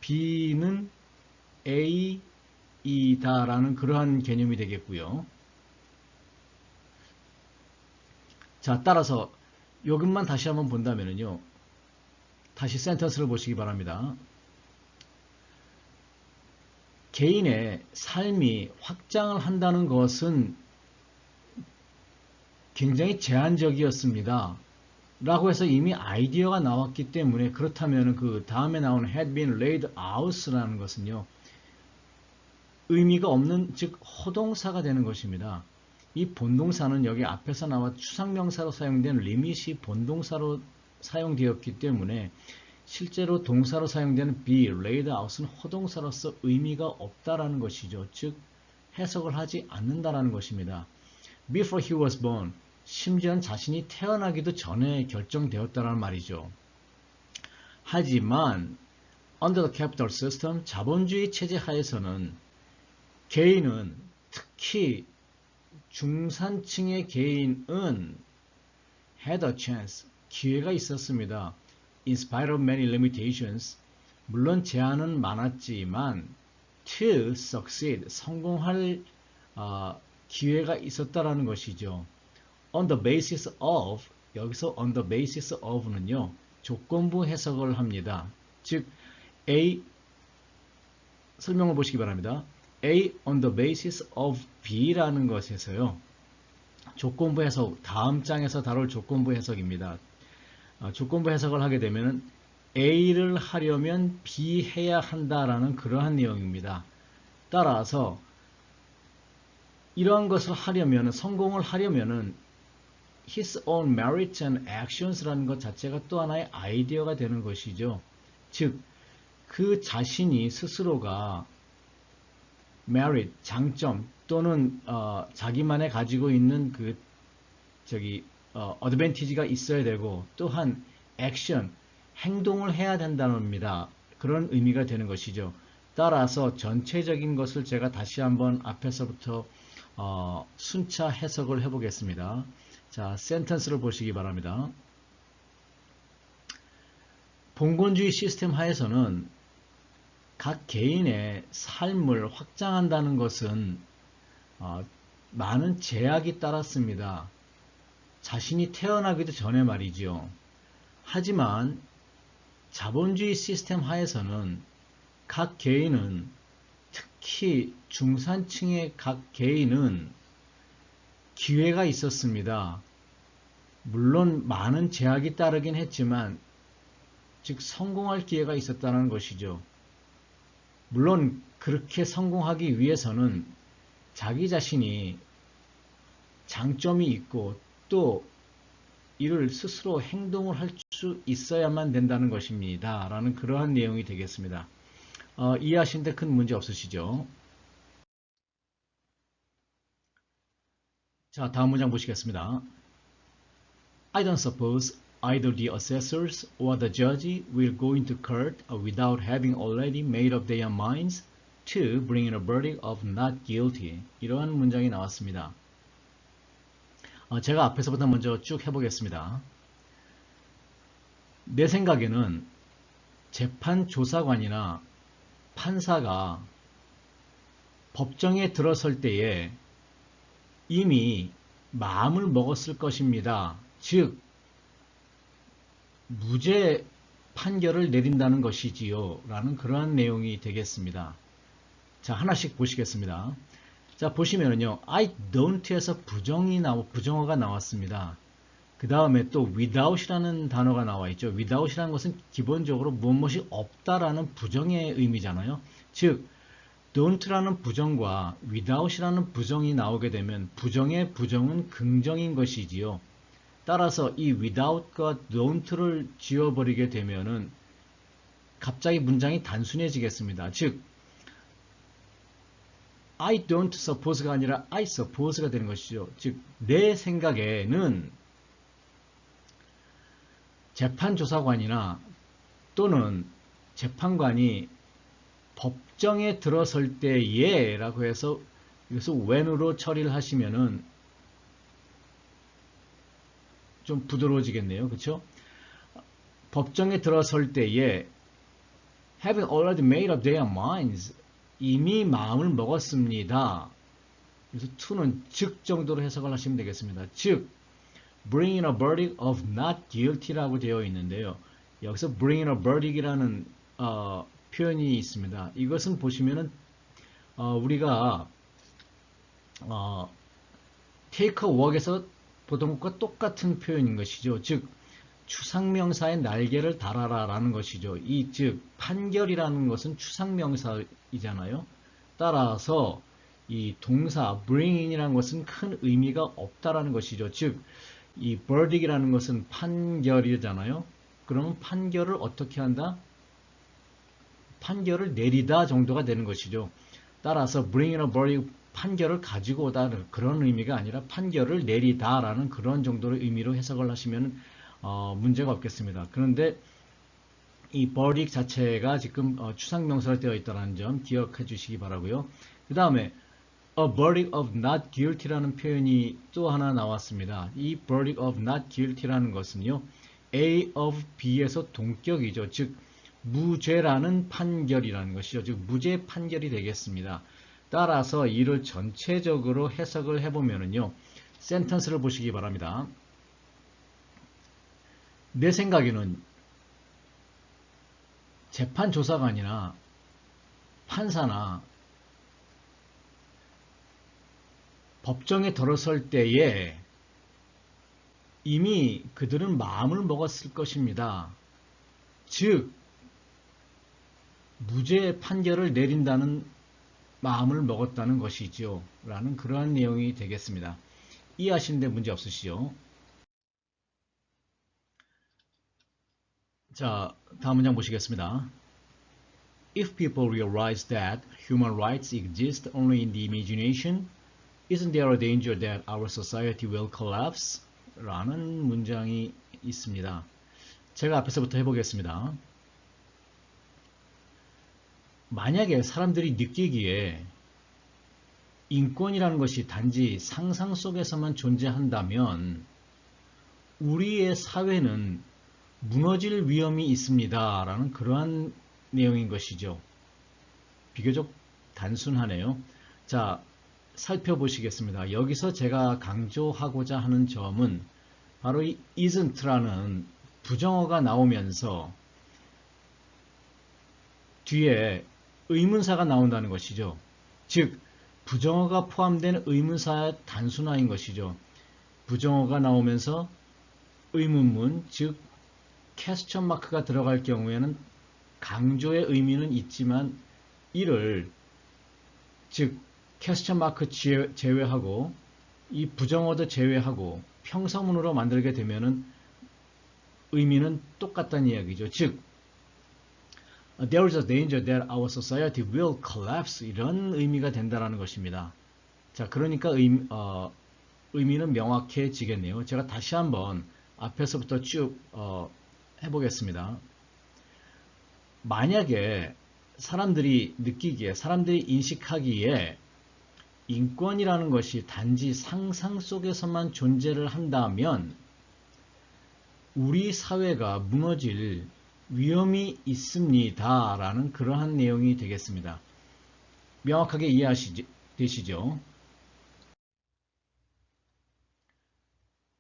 B는 A이다라는 그러한 개념이 되겠고요. 자, 따라서 요것만 다시 한번 본다면요. 다시 센텐스를 보시기 바랍니다. 개인의 삶이 확장을 한다는 것은 굉장히 제한적이었습니다. 라고 해서 이미 아이디어가 나왔기 때문에 그렇다면 그 다음에 나오는 had been laid out라는 것은요. 의미가 없는 즉 허동사가 되는 것입니다. 이 본동사는 여기 앞에서 나와 추상명사로 사용된 limit이 본동사로 사용되었기 때문에 실제로 동사로 사용되는 be laid out은 허동사로서 의미가 없다라는 것이죠. 즉 해석을 하지 않는다라는 것입니다. Before he was born, 심지어는 자신이 태어나기도 전에 결정되었다는 말이죠. 하지만 under the capital system, 자본주의 체제 하에서는 개인은 특히 중산층의 개인은 had a chance, 기회가 있었습니다. In spite of many limitations, 물론 제한은 많았지만 to succeed, 성공할 기회가 있었다라는 것이죠. On the basis of, 여기서 on the basis of는요, 조건부 해석을 합니다. 즉, A, 설명을 보시기 바랍니다. A on the basis of B라는 것에서요, 조건부 해석, 다음 장에서 다룰 조건부 해석입니다. 조건부 해석을 하게 되면 A를 하려면 B 해야 한다라는 그러한 내용입니다. 따라서 이러한 것을 하려면, 성공을 하려면은 his own merits and actions라는 것 자체가 또 하나의 아이디어가 되는 것이죠. 즉, 그 자신이 스스로가 merit, 장점 또는 자기만의 가지고 있는 그 advantage가 있어야 되고 또한 action, 행동을 해야 된다는 겁니다. 그런 의미가 되는 것이죠. 따라서 전체적인 것을 제가 다시 한번 앞에서부터 순차 해석을 해보겠습니다. 자, 센텐스를 보시기 바랍니다. 봉건주의 시스템 하에서는 각 개인의 삶을 확장한다는 것은 많은 제약이 따랐습니다. 자신이 태어나기도 전에 말이죠. 하지만 자본주의 시스템 하에서는 각 개인은, 특히 중산층의 각 개인은 기회가 있었습니다. 물론 많은 제약이 따르긴 했지만 즉 성공할 기회가 있었다는 것이죠. 물론 그렇게 성공하기 위해서는 자기 자신이 장점이 있고 또 이를 스스로 행동을 할 수 있어야만 된다는 것입니다. 라는 그러한 내용이 되겠습니다. 이해하시는데 큰 문제 없으시죠? 자, 다음 문장 보시겠습니다. I don't suppose either the assessors or the judge will go into court without having already made up their minds to bring in a verdict of not guilty. 이러한 문장이 나왔습니다. 제가 앞에서부터 먼저 쭉 해보겠습니다. 내 생각에는 재판조사관이나 판사가 법정에 들어설 때에 이미 마음을 먹었을 것입니다. 즉 무죄 판결을 내린다는 것이지요. 라는 그러한 내용이 되겠습니다. 자, 하나씩 보시겠습니다. 자, 보시면은요, I don't에서 부정어가 나왔습니다. 그 다음에 또 without이라는 단어가 나와 있죠. without이라는 것은 기본적으로 무엇이 없다라는 부정의 의미잖아요. 즉, don't라는 부정과 without이라는 부정이 나오게 되면 부정의 부정은 긍정인 것이지요. 따라서 이 without과 don't를 지워버리게 되면은 갑자기 문장이 단순해지겠습니다. 즉, I don't suppose가 아니라 I suppose가 되는 것이죠. 즉, 내 생각에는 재판조사관이나 또는 재판관이 법정에 들어설 때에 라고 해서 여기서 when으로 처리를 하시면은 좀 부드러워지겠네요. 그렇죠? 법정에 들어설 때에 having already made up their minds, 이미 마음을 먹었습니다. 그래서 to는 즉 정도로 해석을 하시면 되겠습니다. 즉 bring in a verdict of not guilty라고 되어 있는데요. 여기서 bring in a verdict이라는 표현이 있습니다. 이것은 보시면은 우리가 take a walk에서 보던 것과 똑같은 표현인 것이죠. 즉 추상명사의 날개를 달아라 라는 것이죠. 즉 판결이라는 것은 추상명사이잖아요. 따라서 이 동사 bring in이라는 것은 큰 의미가 없다라는 것이죠. 즉 이 verdict이라는 것은 판결이잖아요. 그러면 판결을 어떻게 한다? 판결을 내리다 정도가 되는 것이죠. 따라서 bring in a verdict 판결을 가지고 오다는 그런 의미가 아니라 판결을 내리다라는 그런 정도의 의미로 해석을 하시면 문제가 없겠습니다. 그런데 이 verdict 자체가 지금 추상명사로 되어 있다는 점 기억해 주시기 바라고요. 그 다음에 a verdict of not guilty라는 표현이 또 하나 나왔습니다. 이 verdict of not guilty라는 것은요, A of B에서 동격이죠. 즉 무죄라는 판결이라는 것이죠. 즉 무죄 판결이 되겠습니다. 따라서 이를 전체적으로 해석을 해보면은요, 센텐스를 보시기 바랍니다. 내 생각에는 재판조사관이나 판사나 법정에 들어설 때에 이미 그들은 마음을 먹었을 것입니다. 즉 무죄 판결을 내린다는 마음을 먹었다는 것이죠. 라는 그러한 내용이 되겠습니다. 이해하시는데 문제 없으시죠? 자, 다음 문장 보시겠습니다. If people realize that human rights exist only in the imagination, isn't there a danger that our society will collapse? 라는 문장이 있습니다. 제가 앞에서부터 해보겠습니다. 만약에 사람들이 느끼기에 인권이라는 것이 단지 상상 속에서만 존재한다면 우리의 사회는 무너질 위험이 있습니다. 라는 그러한 내용인 것이죠. 비교적 단순하네요. 자, 살펴보시겠습니다. 여기서 제가 강조하고자 하는 점은 바로 이 isn't라는 부정어가 나오면서 뒤에 의문사가 나온다는 것이죠. 즉 부정어가 포함된 의문사의 단순화인 것이죠. 부정어가 나오면서 의문문, 즉 퀘스천 마크가 들어갈 경우에는 강조의 의미는 있지만 이를 즉 퀘스천 마크 제외하고 이 부정어도 제외하고 평서문으로 만들게 되면은 의미는 똑같다는 이야기죠. 즉 there is a danger that our society will collapse 이런 의미가 된다라는 것입니다. 자, 그러니까 의미는 명확해지겠네요. 제가 다시 한번 앞에서부터 쭉 해보겠습니다. 만약에 사람들이 느끼기에, 사람들이 인식하기에 인권이라는 것이 단지 상상 속에서만 존재를 한다면 우리 사회가 무너질 위험이 있습니다. 라는 그러한 내용이 되겠습니다. 명확하게 이해되시죠?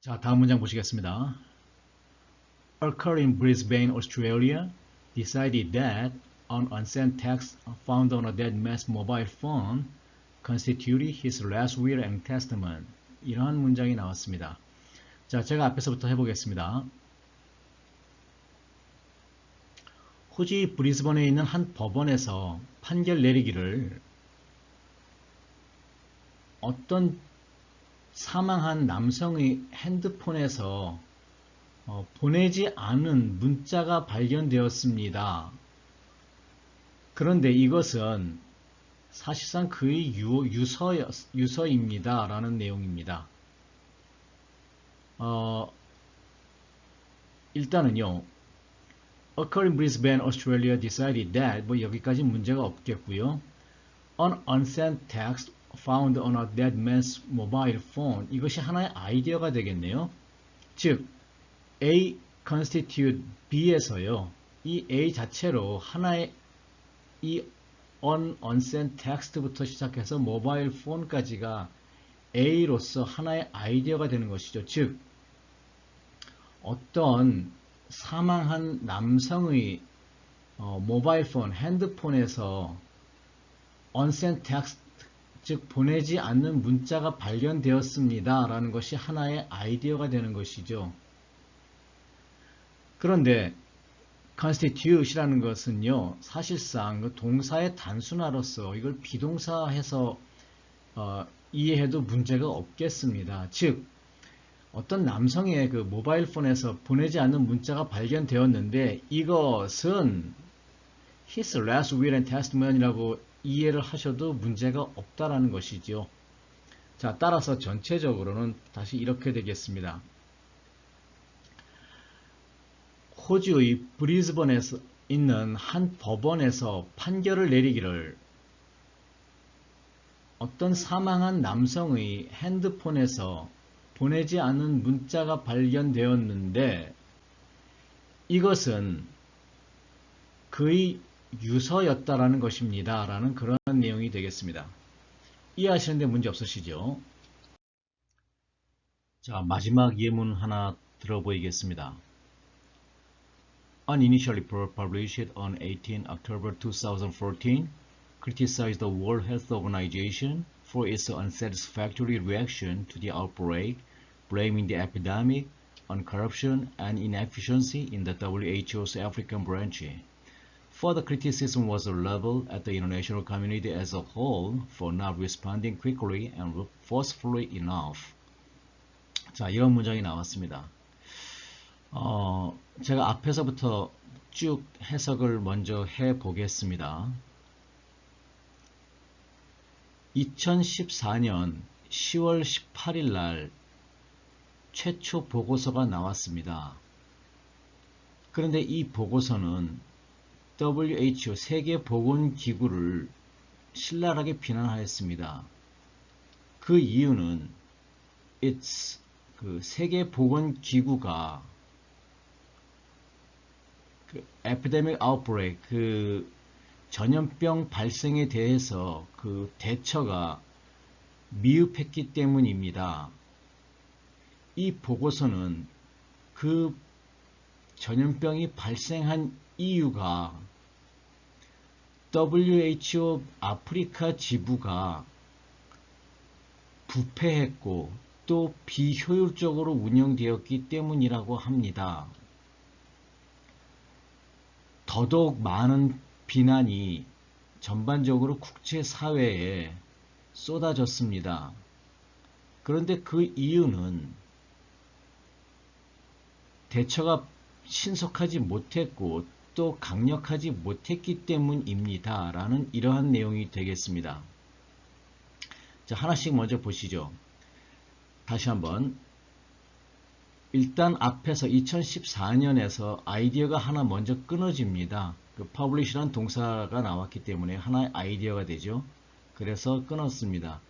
자, 다음 문장 보시겠습니다. A court in Brisbane, Australia decided that an unsent text found on a dead man's mobile phone constituted his last will and testament. 이러한 문장이 나왔습니다. 자, 제가 앞에서부터 해보겠습니다. 호주 브리즈번에 있는 한 법원에서 판결 내리기를 어떤 사망한 남성의 핸드폰에서 보내지 않은 문자가 발견되었습니다. 그런데 이것은 사실상 그의 유서입니다. 라는 내용입니다. 일단은요. According Brisbane, Australia decided that 여기까지 문제가 없겠고요. An unsent text found on a dead man's mobile phone 이것이 하나의 아이디어가 되겠네요. 즉 A constitute B에서요. 이 A 자체로 하나의 이 unsent text부터 시작해서 모바일 폰까지가 A로서 하나의 아이디어가 되는 것이죠. 즉 어떤 사망한 남성의 모바일 폰, 핸드폰에서 unsent text, 즉 보내지 않는 문자가 발견되었습니다 라는 것이 하나의 아이디어가 되는 것이죠. 그런데 constitute이라는 것은요, 사실상 그 동사의 단순화로서 이걸 비동사해서 이해해도 문제가 없겠습니다. 즉 어떤 남성의 그 모바일 폰에서 보내지 않는 문자가 발견되었는데 이것은 his last will and testament이라고 이해를 하셔도 문제가 없다라는 것이죠. 자, 따라서 전체적으로는 다시 이렇게 되겠습니다. 호주의 브리즈번에서 있는 한 법원에서 판결을 내리기를 어떤 사망한 남성의 핸드폰에서 보내지 않은 문자가 발견되었는데 이것은 그의 유서였다라는 것입니다. 라는 그런 내용이 되겠습니다. 이해하시는데 문제 없으시죠? 자, 마지막 예문 하나 들어보이겠습니다. An initial report published on 18 October 2014 criticized the World Health Organization for its unsatisfactory reaction to the outbreak, blaming the epidemic on corruption and inefficiency in the WHO's African branch. Further criticism was leveled at the international community as a whole for not responding quickly and forcefully enough. 자, 이런 문장이 나왔습니다. 제가 앞에서부터 쭉 해석을 먼저 해 보겠습니다. 2014년 10월 18일 날 최초 보고서가 나왔습니다. 그런데 이 보고서는 WHO 세계보건기구를 신랄하게 비난하였습니다. 그 이유는 그 세계보건기구가 그 epidemic outbreak, 그 전염병 발생에 대해서 그 대처가 미흡했기 때문입니다. 이 보고서는 그 전염병이 발생한 이유가 WHO 아프리카 지부가 부패했고 또 비효율적으로 운영되었기 때문이라고 합니다. 더더욱 많은 비난이 전반적으로 국제사회에 쏟아졌습니다. 그런데 그 이유는 대처가 신속하지 못했고 또 강력하지 못했기 때문입니다. 라는 이러한 내용이 되겠습니다. 자, 하나씩 먼저 보시죠. 다시 한번. 일단 앞에서 2014년에서 아이디어가 하나 먼저 끊어집니다. 그 publish란 동사가 나왔기 때문에 하나의 아이디어가 되죠. 그래서 끊었습니다.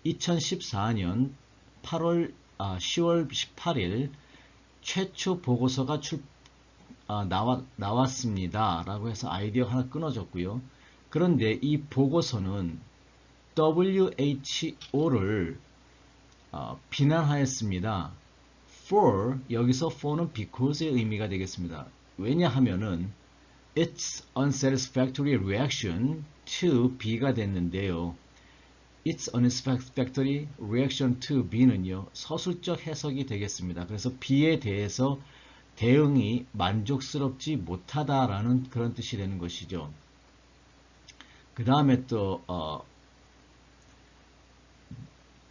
2014년 10월 18일 최초 보고서가 나왔습니다. 라고 해서 아이디어 하나 끊어졌고요. 그런데 이 보고서는 WHO를 비난하였습니다. for, 여기서 for는 because의 의미가 되겠습니다. 왜냐하면은 its unsatisfactory reaction to B가 됐는데요. its unsatisfactory reaction to B는요, 서술적 해석이 되겠습니다. 그래서 B에 대해서 대응이 만족스럽지 못하다라는 그런 뜻이 되는 것이죠. 그 다음에 또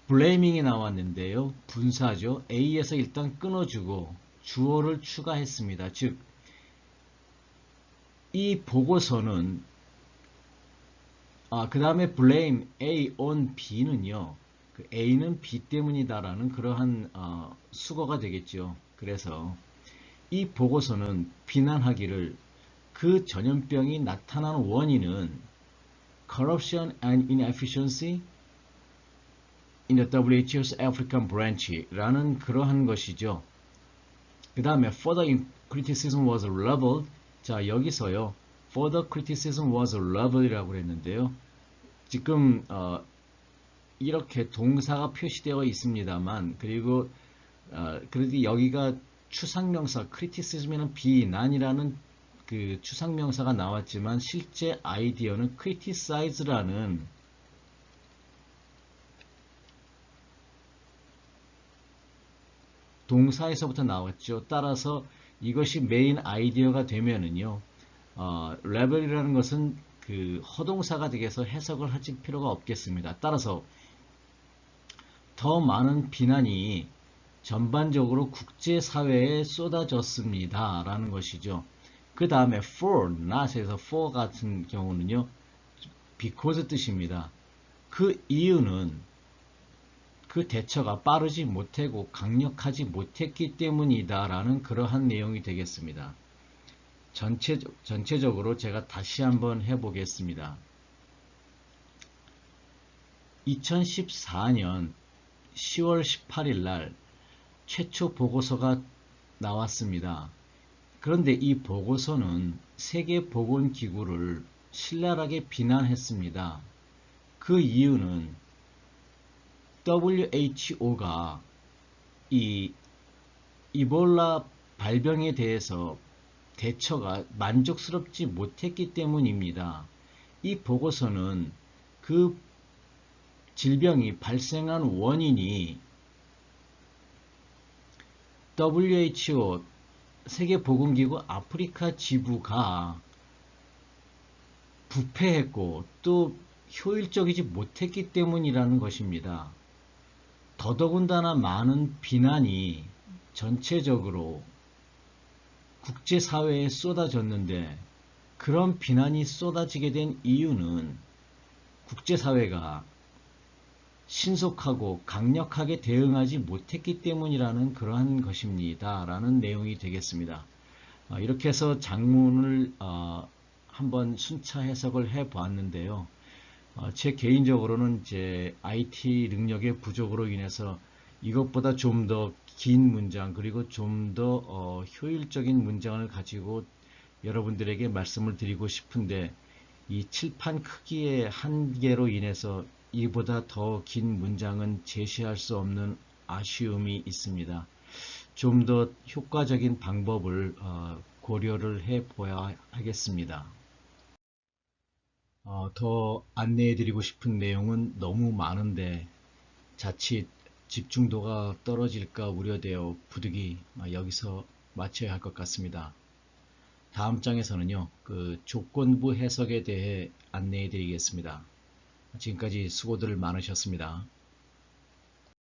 blaming이 나왔는데요. 분사죠. A에서 일단 끊어주고 주어를 추가했습니다. 즉, 이 보고서는 그 다음에 blame A on B는요. 그 A는 B 때문이다라는 그러한 수거가 되겠죠. 그래서 이 보고서는 비난하기를 그 전염병이 나타난 원인은 corruption and inefficiency in the WHO's African branch라는 그러한 것이죠. 그 다음에 further criticism was leveled. 자, 여기서요. further criticism was level이라고 그랬는데요. 지금 이렇게 동사가 표시되어 있습니다만 그리고 그래도 여기가 추상명사 criticism에는 비난이라는 그 추상명사가 나왔지만 실제 아이디어는 criticize라는 동사에서부터 나왔죠. 따라서 이것이 메인 아이디어가 되면은요, 레벨이라는 것은 그 허동사가 되어서 해석을 하실 필요가 없겠습니다. 따라서 더 많은 비난이 전반적으로 국제사회에 쏟아졌습니다. 라는 것이죠. 그 다음에 for, not에서 for 같은 경우는요, because 뜻입니다. 그 이유는 그 대처가 빠르지 못하고 강력하지 못했기 때문이다 라는 그러한 내용이 되겠습니다. 전체적으로 제가 다시 한번 해보겠습니다. 2014년 10월 18일 날 최초 보고서가 나왔습니다. 그런데 이 보고서는 세계보건기구를 신랄하게 비난했습니다. 그 이유는 WHO가 이 이볼라 발병에 대해서 대처가 만족스럽지 못했기 때문입니다. 이 보고서는 그 질병이 발생한 원인이 WHO 세계보건기구 아프리카 지부가 부패했고 또 효율적이지 못했기 때문이라는 것입니다. 더더군다나 많은 비난이 전체적으로 국제사회에 쏟아졌는데 그런 비난이 쏟아지게 된 이유는 국제사회가 신속하고 강력하게 대응하지 못했기 때문이라는 그러한 것입니다. 라는 내용이 되겠습니다. 이렇게 해서 장문을 한번 순차 해석을 해 보았는데요. 제 개인적으로는 제 IT 능력의 부족으로 인해서 이것보다 좀 더 긴 문장 그리고 좀 더 효율적인 문장을 가지고 여러분들에게 말씀을 드리고 싶은데 이 칠판 크기의 한계로 인해서 이보다 더 긴 문장은 제시할 수 없는 아쉬움이 있습니다. 좀 더 효과적인 방법을 고려를 해 보아야 하겠습니다. 더 안내해 드리고 싶은 내용은 너무 많은데 자칫 집중도가 떨어질까 우려되어 부득이 여기서 마쳐야 할 것 같습니다. 다음 장에서는요, 그 조건부 해석에 대해 안내해 드리겠습니다. 지금까지 수고들 많으셨습니다.